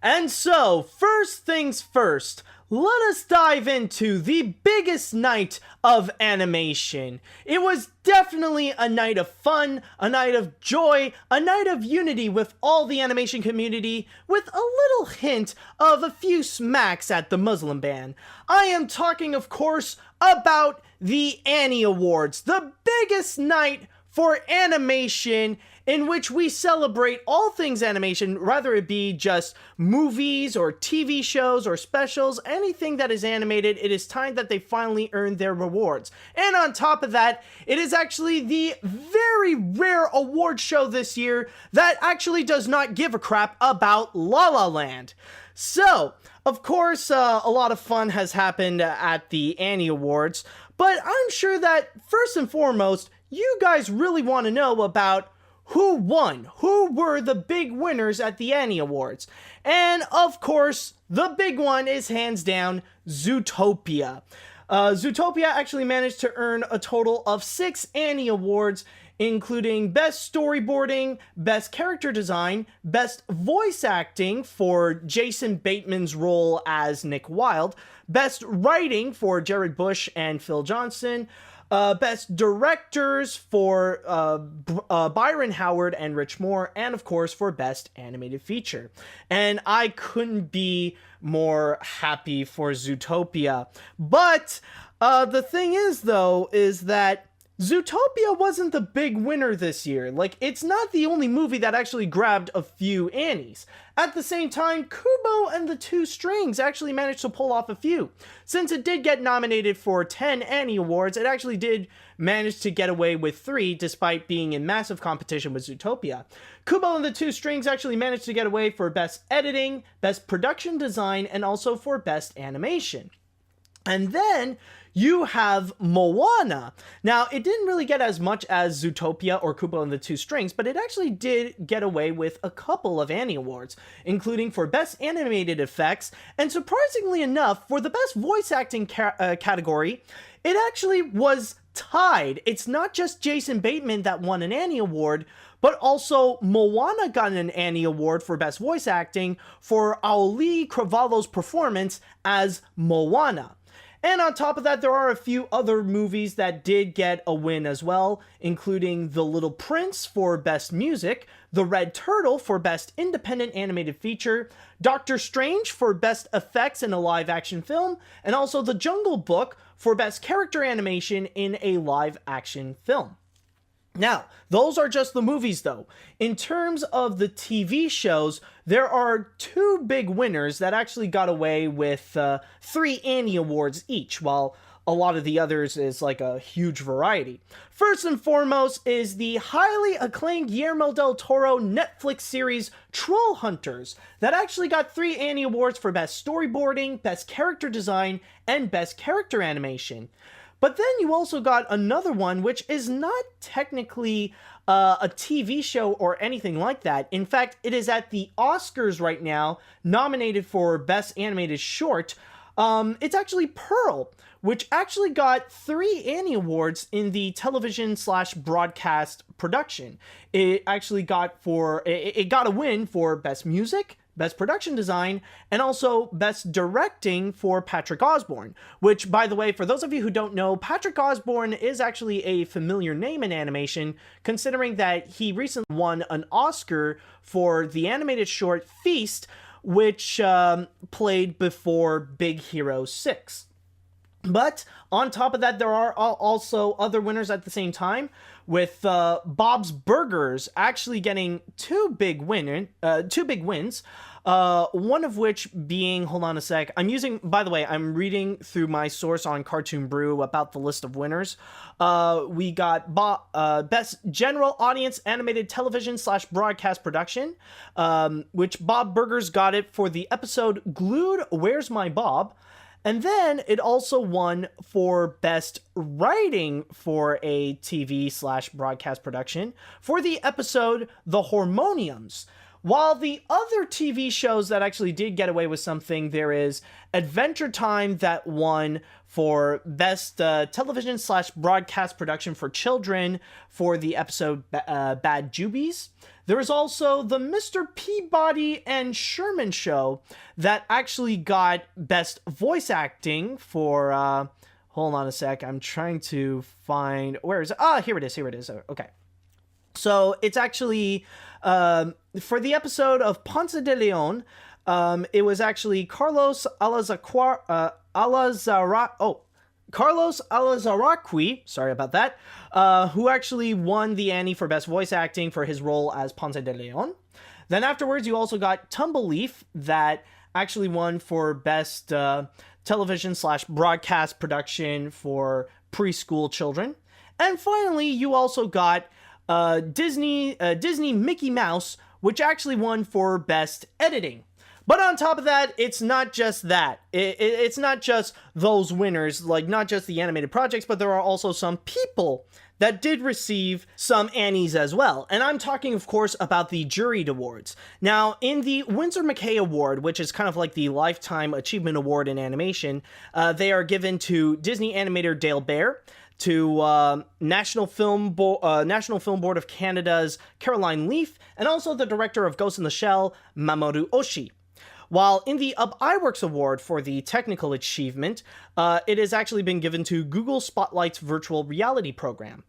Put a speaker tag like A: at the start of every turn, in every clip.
A: And so, first things first, let us dive into the biggest night of animation. It was definitely a night of fun, a night of joy, a night of unity with all the animation community, with a little hint of a few smacks at the Muslim ban. I am talking, of course, about the Annie Awards, the biggest night for animation in which we celebrate all things animation, whether it be just movies or TV shows or specials, anything that is animated. It is time that they finally earned their rewards. And on top of that, it is actually the very rare award show this year that actually does not give a crap about La La Land. So, of course, a lot of fun has happened at the Annie Awards, but I'm sure that first and foremost, you guys really want to know about who won, who were the big winners at the Annie Awards. And of course, the big one is hands down Zootopia. Zootopia actually managed to earn a total of 6 Annie Awards, including Best Storyboarding, Best Character Design, Best Voice Acting for Jason Bateman's role as Nick Wilde, Best Writing for Jared Bush and Phil Johnson, Best Directors for Byron Howard and Rich Moore, and of course for Best Animated Feature. And I couldn't be more happy for Zootopia. But the thing is, though, is that Zootopia wasn't the big winner this year. Like, it's not the only movie that actually grabbed a few Annies. At the same time, Kubo and the Two Strings actually managed to pull off a few. Since it did get nominated for 10 Annie Awards, it actually did manage to get away with 3, despite being in massive competition with Zootopia. Kubo and the Two Strings actually managed to get away for Best Editing, Best Production Design, and also for Best Animation. And then you have Moana. Now, it didn't really get as much as Zootopia or Kubo and the Two Strings, but it actually did get away with a couple of Annie Awards, including for Best Animated Effects, and surprisingly enough, for the Best Voice Acting category, it actually was tied. It's not just Jason Bateman that won an Annie Award, but also Moana got an Annie Award for Best Voice Acting for Auli Cravalho's performance as Moana. And on top of that, there are a few other movies that did get a win as well, including The Little Prince for Best Music, The Red Turtle for Best Independent Animated Feature, Doctor Strange for Best Effects in a Live-Action Film, and also The Jungle Book for Best Character Animation in a Live-Action Film. Now, those are just the movies, though. In terms of the TV shows, there are 2 big winners that actually got away with 3 Annie Awards each, while a lot of the others is like a huge variety. First and foremost is the highly acclaimed Guillermo del Toro Netflix series Trollhunters, that actually got 3 Annie Awards for Best Storyboarding, Best Character Design, and Best Character Animation. But then you also got another one, which is not technically a TV show or anything like that. In fact, it is at the Oscars right now, nominated for Best Animated Short. It's actually Pearl, which actually got 3 Annie Awards in the television/broadcast production. It actually got a win for Best Music, Best Production Design, and also Best Directing for Patrick Osborne, which, by the way, for those of you who don't know, Patrick Osborne is actually a familiar name in animation, considering that he recently won an Oscar for the animated short Feast, which played before Big Hero 6. But on top of that, there are also other winners at the same time, with Bob's Burgers actually getting 2 big wins. One of which being, hold on a sec, I'm reading through my source on Cartoon Brew about the list of winners. We got Best General Audience Animated Television/Broadcast Production, which Bob Burgers got it for the episode Glued, Where's My Bob? And then it also won for Best Writing for a TV/broadcast production for the episode The Hormoniums. While the other TV shows that actually did get away with something, there is Adventure Time that won for Best Television/Broadcast Production for Children for the episode Bad Jubies. There was also the Mr. Peabody and Sherman show that actually got Best Voice Acting for, hold on a sec, I'm trying to find, where is it? Here it is, okay. So it's actually, for the episode of Ponce de Leon, it was actually Carlos Alazaraqui, sorry about that, who actually won the Annie for Best Voice Acting for his role as Ponce de Leon. Then afterwards, you also got Tumbleleaf, that actually won for Best Television/Broadcast Production for Preschool Children. And finally, you also got Disney Mickey Mouse, which actually won for Best Editing. But on top of that, it's not just that. It's not just those winners, like not just the animated projects, but there are also some people that did receive some Annies as well. And I'm talking, of course, about the Juried Awards. Now, in the Winsor McCay Award, which is kind of like the Lifetime Achievement Award in animation, they are given to Disney animator Dale Baer, to National Film Board of Canada's Caroline Leaf, and also the director of Ghost in the Shell, Mamoru Oshii. While in the Up iWorks Award for the technical achievement, it has actually been given to Google Spotlight's virtual reality program.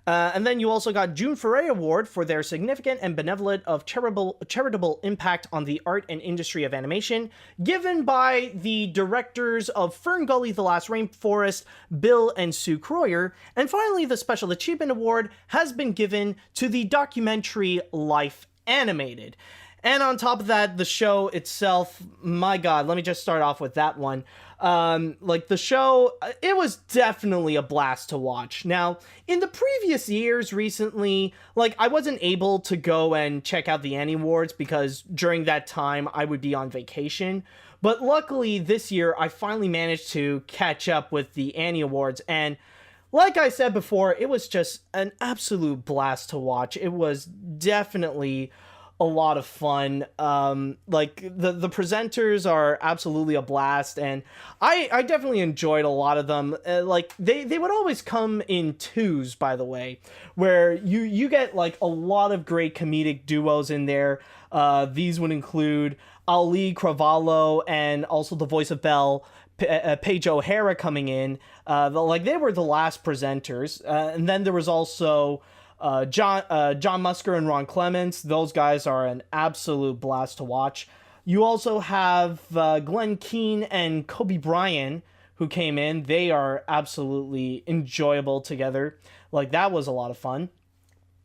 A: And then you also got June Foray Award for their significant and benevolent of charitable impact on the art and industry of animation, given by the directors of Fern Gully, The Last Rainforest, Bill and Sue Croyer. And finally, the Special Achievement Award has been given to the documentary Life Animated. And on top of that, the show itself, my God, let me just start off with that one. Like the show, it was definitely a blast to watch. Now, in the previous years recently, like I wasn't able to go and check out the Annie Awards because during that time I would be on vacation. But luckily this year I finally managed to catch up with the Annie Awards, and like I said before, it was just an absolute blast to watch. It was definitely a lot of fun. Like the presenters are absolutely a blast, and I definitely enjoyed a lot of them. Like they would always come in twos, by the way, where you get like a lot of great comedic duos in there. These would include Ali Cravalho and also the voice of Belle, Paige O'Hara, coming in. Like they were the last presenters, and then there was also John Musker and Ron Clements. Those guys are an absolute blast to watch. You also have Glenn Keane and Kobe Bryan, who came in. They are absolutely enjoyable together. Like that was a lot of fun.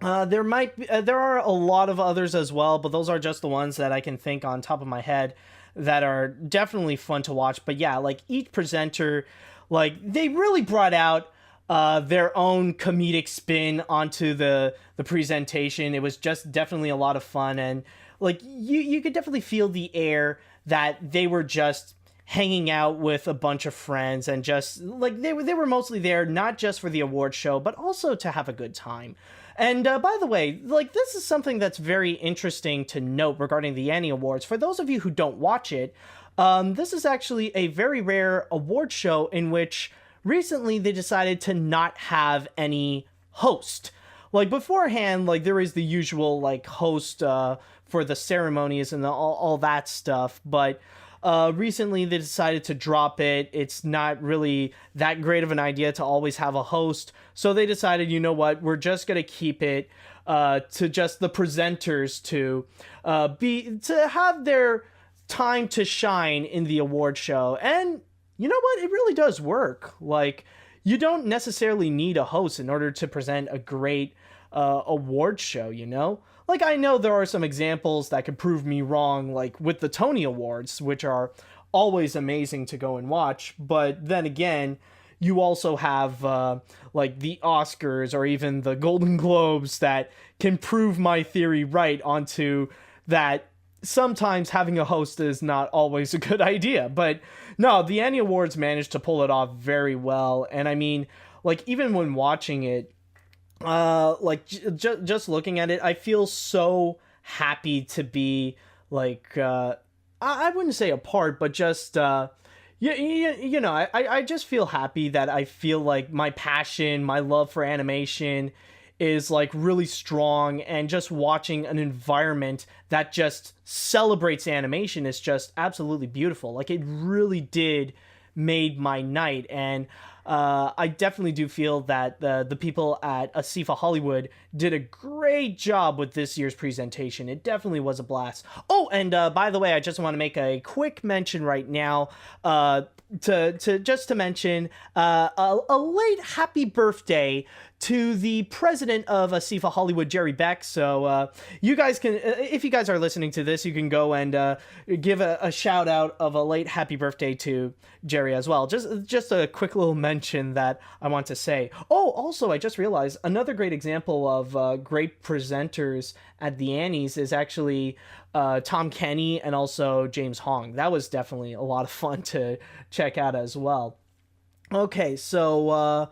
A: There are a lot of others as well, but those are just the ones that I can think on top of my head that are definitely fun to watch. But yeah, like each presenter, like they really brought out their own comedic spin onto the presentation. It was just definitely a lot of fun, and like you could definitely feel the air that they were just hanging out with a bunch of friends, and just like they were mostly there not just for the award show but also to have a good time. And by the way, like this is something that's very interesting to note regarding the Annie Awards. For those of you who don't watch it, this is actually a very rare award show in which recently they decided to not have any host. Like beforehand, like there is the usual like host for the ceremonies and all that stuff, but recently they decided to drop it. It's not really that great of an idea to always have a host, so they decided, you know what, we're just gonna keep it to just the presenters to have their time to shine in the award show. And you know what? It really does work. Like, you don't necessarily need a host in order to present a great award show, you know? Like, I know there are some examples that could prove me wrong, like with the Tony Awards, which are always amazing to go and watch. But then again, you also have, like, the Oscars or even the Golden Globes that can prove my theory right onto that sometimes having a host is not always a good idea. But no, the Annie Awards managed to pull it off very well. And I mean, like, even when watching it, like just looking at it, I feel so happy to be like, I wouldn't say a part, but just, you know, I just feel happy that I feel like my passion, my love for animation is like really strong, and just watching an environment that just celebrates animation is just absolutely beautiful. Like, it really did made my night. And I definitely do feel that the people at Asifa Hollywood did a great job with this year's presentation. It definitely was a blast. Oh, and by the way, I just want to make a quick mention right now, to mention a late happy birthday to the president of Asifa Hollywood, Jerry Beck. So you guys can, if you guys are listening to this, you can go and give a shout out of a late happy birthday to Jerry as well. Just a quick little mention that I want to say. Oh, also, I just realized another great example of great presenters at the Annies is actually Tom Kenny and also James Hong. That was definitely a lot of fun to check out as well. Okay, so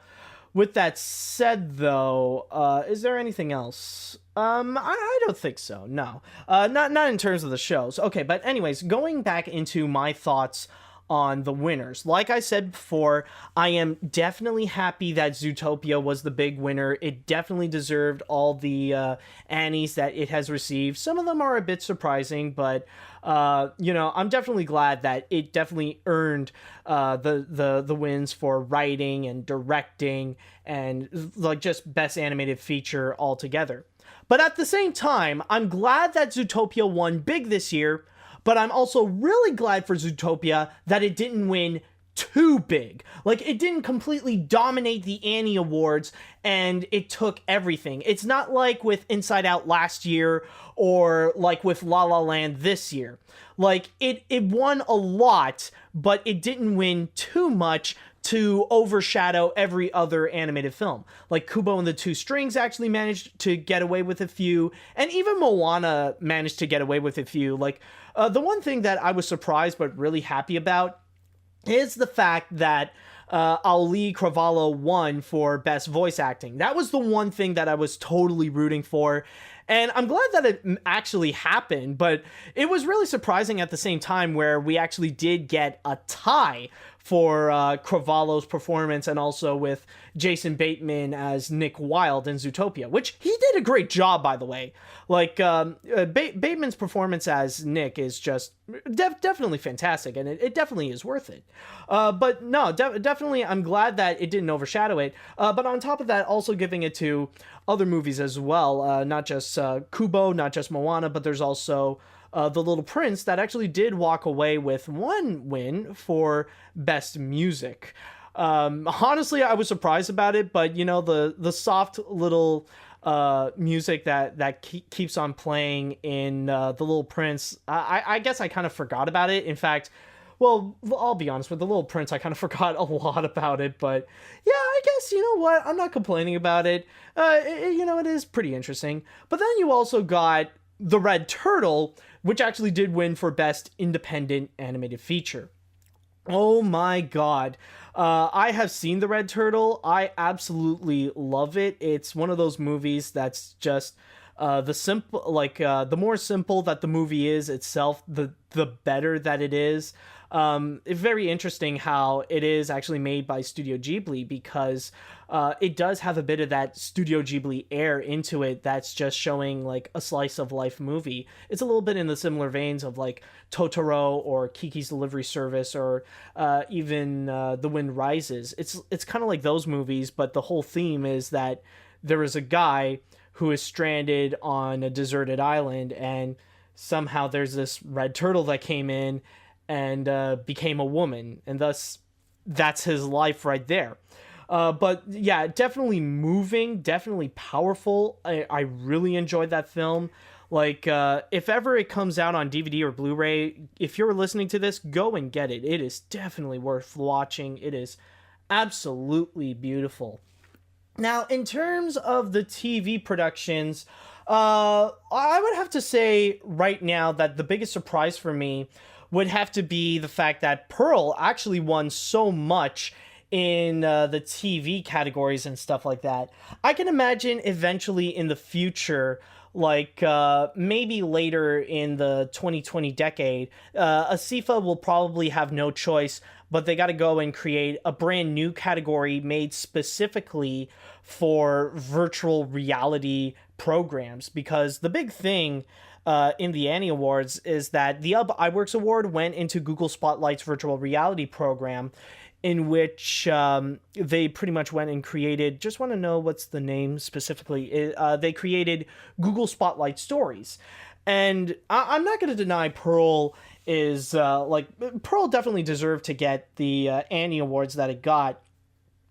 A: with that said, though, is there anything else? I don't think so. No, not in terms of the shows. Okay, but anyways, going back into my thoughts on the winners. Like I said before, I am definitely happy that Zootopia was the big winner. It definitely deserved all the Annies that it has received. Some of them are a bit surprising, but I'm definitely glad that it definitely earned the wins for writing and directing and like just best animated feature altogether. But at the same time, I'm glad that Zootopia won big this year. But I'm also really glad for Zootopia that it didn't win too big. Like, it didn't completely dominate the Annie Awards and it took everything. It's not like with Inside Out last year or like with La La Land this year. Like, it won a lot, but it didn't win too much to overshadow every other animated film. Like, Kubo and the Two Strings actually managed to get away with a few, and even Moana managed to get away with a few. Like, the one thing that I was surprised but really happy about is the fact that Ali Cravalho won for Best Voice Acting. That was the one thing that I was totally rooting for. And I'm glad that it actually happened, but it was really surprising at the same time where we actually did get a tie for Cravalho's performance, and also with Jason Bateman as Nick Wilde in Zootopia, which he did a great job, by the way. Like, Bateman's performance as Nick is just definitely fantastic, and it definitely is worth it. But no, definitely I'm glad that it didn't overshadow it. But on top of that, also giving it to other movies as well, not just Kubo, not just Moana, but there's also The Little Prince that actually did walk away with one win for Best Music. Honestly, I was surprised about it, but the soft little music that keeps on playing in The Little Prince, I guess I kind of forgot about it. In fact, well, I'll be honest, with The Little Prince, I kind of forgot a lot about it, but yeah, I guess, you know what, I'm not complaining about it. It is pretty interesting. But then you also got The Red Turtle, which actually did win for Best Independent Animated Feature. Oh my god. I have seen The Red Turtle. I absolutely love it. It's one of those movies that's just the more simple that the movie is itself, the better that it is. It's very interesting how it is actually made by Studio Ghibli, because it does have a bit of that Studio Ghibli air into it that's just showing like a slice of life movie. It's a little bit in the similar veins of like Totoro or Kiki's Delivery Service, or even The Wind Rises. It's kind of like those movies, but the whole theme is that there is a guy who is stranded on a deserted island, and somehow there's this red turtle that came in and became a woman, and thus that's his life right there. But yeah, definitely moving, definitely powerful. I really enjoyed that film. Like, if ever it comes out on DVD or Blu-ray, if you're listening to this, go and get it. It is definitely worth watching. It is absolutely beautiful. Now, in terms of the TV productions, I would have to say right now that the biggest surprise for me would have to be the fact that Pearl actually won so much in the TV categories and stuff like that. I can imagine eventually in the future, like maybe later in the 2020 decade, Asifa will probably have no choice but they got to go and create a brand new category made specifically for virtual reality programs, because the big thing in the Annie Awards is that the iWorks Award went into Google Spotlight's virtual reality program, in which they pretty much went and created, just want to know what's the name specifically, they created Google Spotlight Stories. And I'm not going to deny Pearl is, Pearl definitely deserved to get the Annie Awards that it got,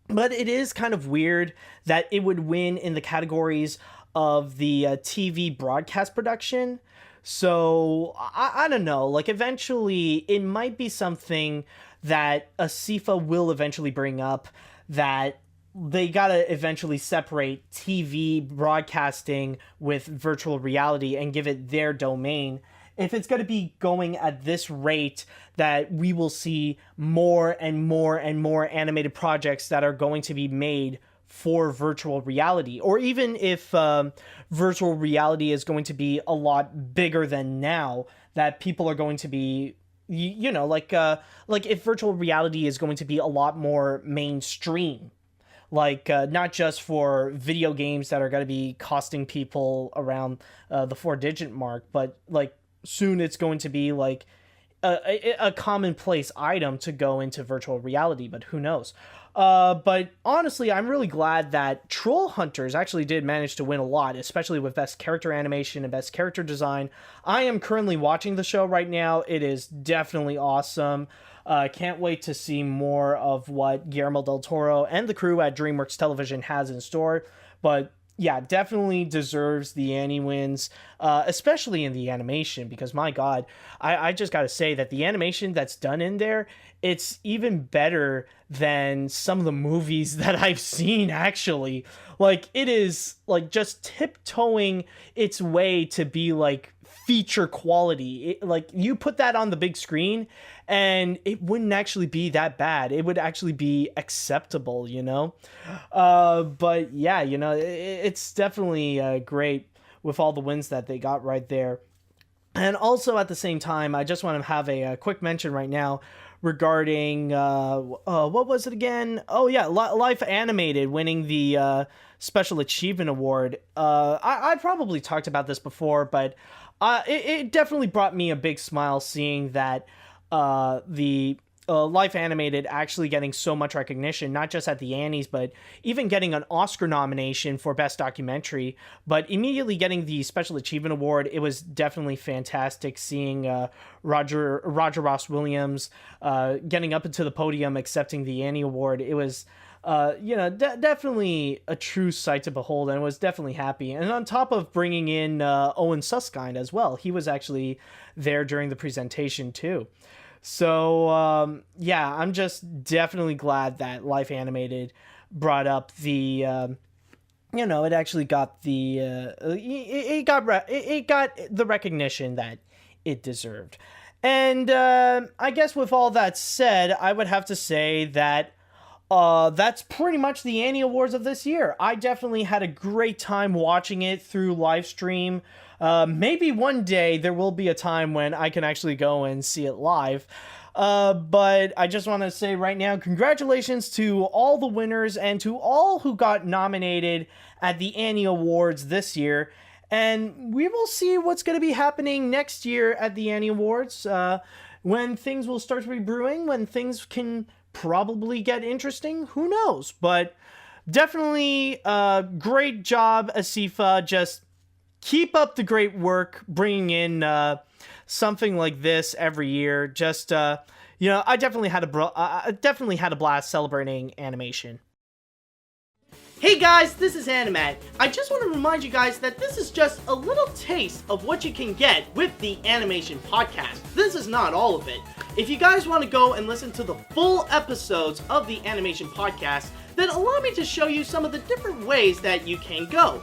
A: but it is kind of weird that it would win in the categories of the TV broadcast production. So I don't know, like eventually it might be something that ASIFA will eventually bring up, that they gotta eventually separate TV broadcasting with virtual reality and give it their domain. If it's going to be going at this rate, that we will see more and more and more animated projects that are going to be made for virtual reality, or even if virtual reality is going to be a lot bigger than now, that people are going to be, like if virtual reality is going to be a lot more mainstream, not just for video games that are going to be costing people around the 4-digit mark, but soon it's going to be a commonplace item to go into virtual reality, but who knows. But honestly, I'm really glad that Trollhunters actually did manage to win a lot, especially with Best Character Animation and Best Character Design. I am currently watching the show right now. It is definitely awesome. Can't wait to see more of what Guillermo del Toro and the crew at DreamWorks Television has in store. But yeah, definitely deserves the Annie wins, especially in the animation, because my God, I just got to say that the animation that's done in there, it's even better than some of the movies that I've seen, actually. It is, just tiptoeing its way to be, feature quality. You put that on the big screen, and it wouldn't actually be that bad. It would actually be acceptable, But yeah, it's definitely great with all the wins that they got right there. And also at the same time, I just want to have a quick mention right now regarding what was it again? Oh yeah, Life Animated winning the Special Achievement Award. I probably talked about this before, but it definitely brought me a big smile seeing that the Life Animated actually getting so much recognition, not just at the Annies, but even getting an Oscar nomination for Best Documentary, but immediately getting the Special Achievement Award. It was definitely fantastic seeing Roger Ross Williams getting up into the podium, accepting the Annie Award. It was definitely a true sight to behold, and I was definitely happy. And on top of bringing in Owen Suskind as well, he was actually there during the presentation too. So, yeah, I'm just definitely glad that Life Animated brought up the, it actually got the, it got the recognition that it deserved. And, I guess with all that said, I would have to say that, that's pretty much the Annie Awards of this year. I definitely had a great time watching it through live stream. Maybe one day there will be a time when I can actually go and see it live. But I just want to say right now, congratulations to all the winners and to all who got nominated at the Annie Awards this year. And we will see what's going to be happening next year at the Annie Awards, when things will start to be brewing, when things can probably get interesting. Who knows? But definitely great job, ASIFA. Just keep up the great work bringing in something like this every year. Just I definitely had a blast celebrating animation. Hey guys, this is Animat. I just want to remind you guys that this is just a little taste of what you can get with the Animation Podcast. This is not all of it. If you guys want to go and listen to the full episodes of the Animation Podcast, then allow me to show you some of the different ways that you can go.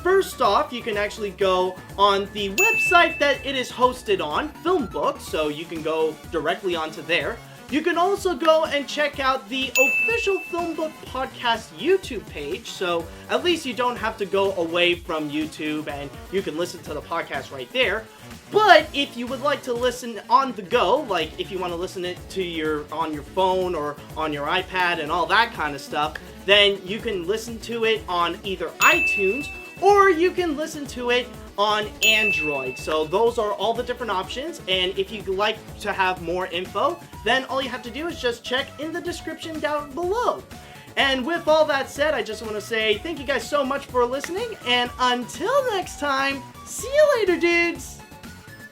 A: First off, you can actually go on the website that it is hosted on, Filmbook, so you can go directly onto there. You can also go and check out the official Filmbook Podcast YouTube page, so at least you don't have to go away from YouTube and you can listen to the podcast right there. But if you would like to listen on the go, like if you want to listen it to on your phone or on your iPad and all that kind of stuff, then you can listen to it on either iTunes or you can listen to it on Android. So those are all the different options, and if you'd like to have more info, then all you have to do is just check in the description down below. And with all that said, I just want to say thank you guys so much for listening, and until next time, see you later, dudes!